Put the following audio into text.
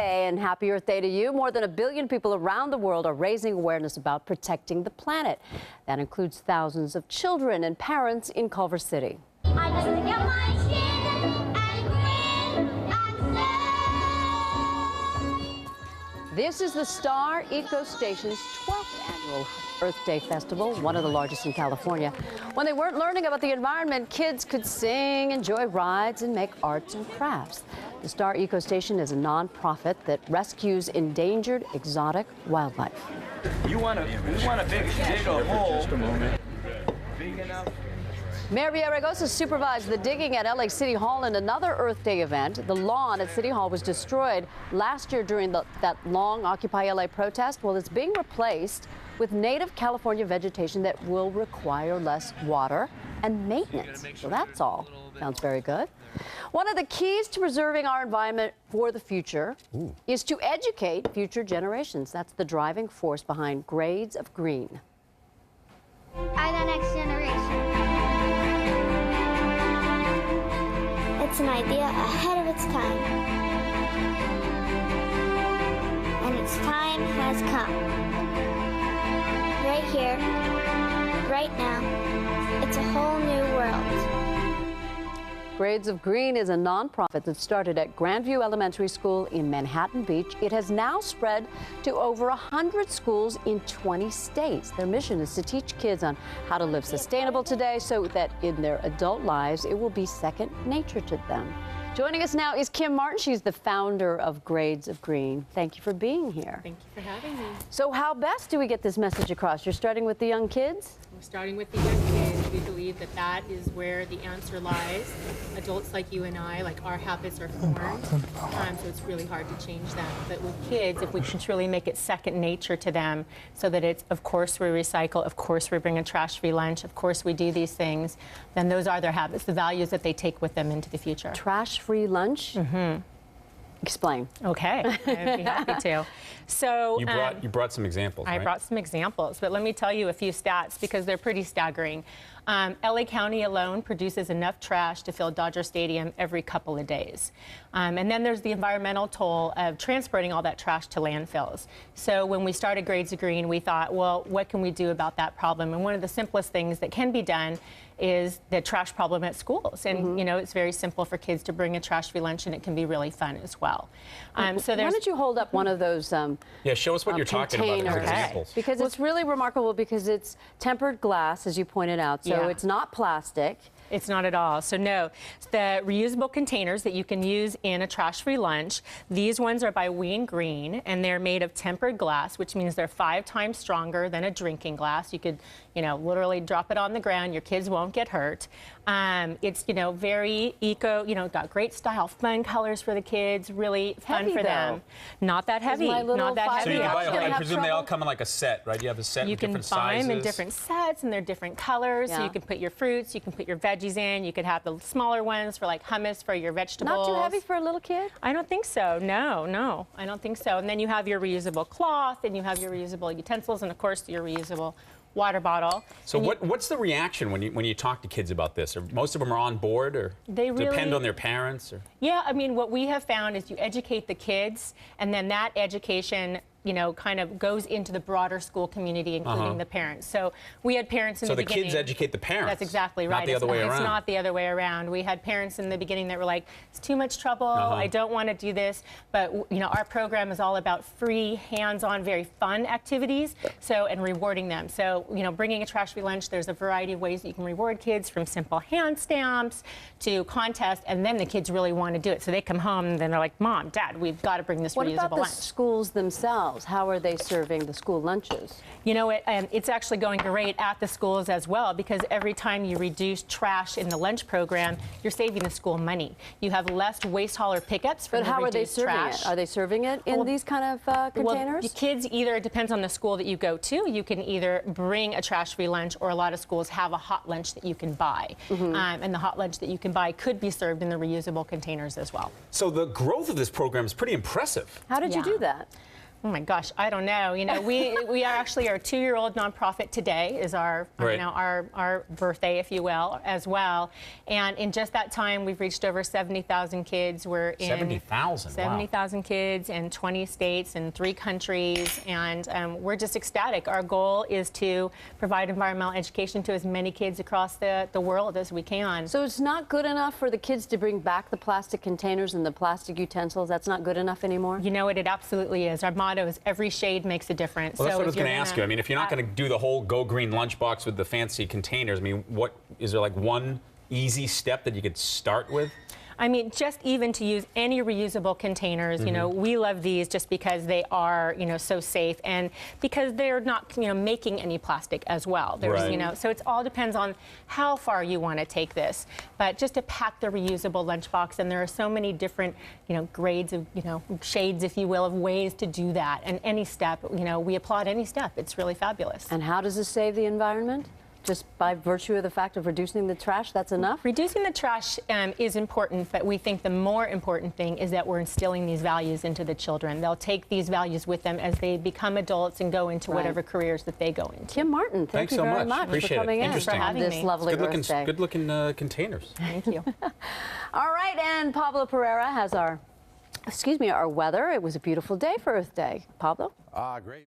Day, and happy Earth Day to you. More than 1 billion people around the world are raising awareness about protecting the planet. That includes thousands of children and parents in Culver City. I just want to get my skin and grin. This is the Star Eco Station's 12th annual Earth Day Festival, one of the largest in California. When they weren't learning about the environment, kids could sing, enjoy rides, and make arts and crafts. The Star Eco Station is a non-profit that rescues endangered exotic wildlife. We want a big hole. Just a moment. Big enough. Mayor Villaraigosa supervised the digging at LA City Hall in another Earth Day event. The lawn at City Hall was destroyed last year during that long Occupy LA protest. Well, it's being replaced with native California vegetation that will require less water and maintenance. So that's all. Sounds very good. One of the keys to preserving our environment for the future is to educate future generations. That's the driving force behind Grades of Green. Are the next generation. It's an idea ahead of its time. And its time has come. Right here, right now, it's a whole new world. Grades of Green is a nonprofit that started at Grandview Elementary School in Manhattan Beach. It has now spread to over 100 schools in 20 states. Their mission is to teach kids on how to live sustainable today so that in their adult lives it will be second nature to them. Joining us now is Kim Martin. She's the founder of Grades of Green. Thank you for being here. Thank you for having me. So how best do we get this message across? You're starting with the young kids? We're starting with the young kids. We believe that that is where the answer lies. Adults like you and I, like our habits are formed, so it's really hard to change them. But with kids, if we can truly make it second nature to them, so that it's, of course we recycle, of course we bring a trash-free lunch, of course we do these things, then those are their habits, the values that they take with them into the future. Trash-free lunch? Mm-hmm. Explain. Okay, I'd be happy to. So you brought some examples, right? I brought some examples, but let me tell you a few stats because they're pretty staggering. LA County alone produces enough trash to fill Dodger Stadium every couple of days. And then there's the environmental toll of transporting all that trash to landfills. So when we started Grades of Green, we thought, well, what can we do about that problem? And one of the simplest things that can be done is the trash problem at schools. And, you know, it's very simple for kids to bring a trash-free lunch, and it can be really fun as well. So why don't you hold up one of those yeah, show us what you're talking about as examples. Because it's really remarkable because it's tempered glass, as you pointed out, so it's not plastic. It's not at all. So no, the reusable containers that you can use in a trash-free lunch, these ones are by Wean Green, and they're made of tempered glass, which means they're 5 times stronger than a drinking glass. You could, you know, literally drop it on the ground. Your kids won't get hurt. It's, you know, very eco, you know, got great style, fun colors for the kids, really fun heavy, for them. Not that heavy. Not that heavy. So you can buy, I presume trouble? they all come in like a set, right? You have a set with different sizes. You can buy them in different sets, and they're different colors. Yeah. So you can put your fruits, you can put your veggies in. You could have the smaller ones for like hummus for your vegetables. Not too heavy for a little kid? I don't think so. No, I don't think so. And then you have your reusable cloth, and you have your reusable utensils, and of course your reusable water bottle. So what's the reaction when you talk to kids about this? Or most of them are on board, or they really depend on their parents? Or? Yeah, I mean, what we have found is you educate the kids, and then that education, you know, kind of goes into the broader school community, including the parents. So we had parents in the beginning. So the kids educate the parents. That's exactly right. Not the other way around. It's not the other way around. We had parents in the beginning that were like, it's too much trouble. I don't want to do this. But, you know, our program is all about free, hands-on, very fun activities. So, and rewarding them. So, you know, bringing a trash-free lunch, there's a variety of ways that you can reward kids, from simple hand stamps to contests, and then the kids really want to do it. So they come home and then they're like, Mom, Dad, we've got to bring this reusable lunch. What about the schools themselves? How are they serving the school lunches? You know, it's actually going great at the schools as well, because every time you reduce trash in the lunch program, you're saving the school money. You have less waste hauler pickups for the reduced trash. But how are they serving it? Are they serving it in these kind of containers? Well, kids, either, it depends on the school that you go to. You can either bring a trash-free lunch, or a lot of schools have a hot lunch that you can buy. And the hot lunch that you can buy could be served in the reusable containers as well. So the growth of this program is pretty impressive. How did you do that? Oh my gosh, I don't know. You know, we are actually our 2-year-old nonprofit today is our Right. you know our birthday, if you will, as well. And in just that time, we've reached over 70,000 kids. We're in 70,000. 70,000 kids in 20 states and 3 countries, and we're just ecstatic. Our goal is to provide environmental education to as many kids across the world as we can. So it's not good enough for the kids to bring back the plastic containers and the plastic utensils? That's not good enough anymore? You know what? It absolutely is. Our motto is every shade makes a difference. Well, that's So what I was if you're going to ask you. I mean, if you're not going to do the whole Go Green lunchbox with the fancy containers, I mean, what is there like one easy step that you could start with? I mean, just even to use any reusable containers, you know, we love these just because they are, you know, so safe and because they're not, you know, making any plastic as well. There's, Right. you know, so it all depends on how far you want to take this. But just to pack the reusable lunchbox, and there are so many different, you know, grades of, you know, shades, if you will, of ways to do that. And any step, you know, we applaud any step. It's really fabulous. And how does this save the environment? Just by virtue of the fact of reducing the trash, that's enough? Reducing the trash is important, but we think the more important thing is that we're instilling these values into the children. They'll take these values with them as they become adults and go into whatever careers that they go into. Kim Martin, Thanks you so very much. much Appreciate for coming it. in Interesting. on having this me. lovely Good-looking, Earth Day. good-looking containers. Thank you. All right, and Pablo Pereira has our weather. It was a beautiful day for Earth Day. Pablo? Great.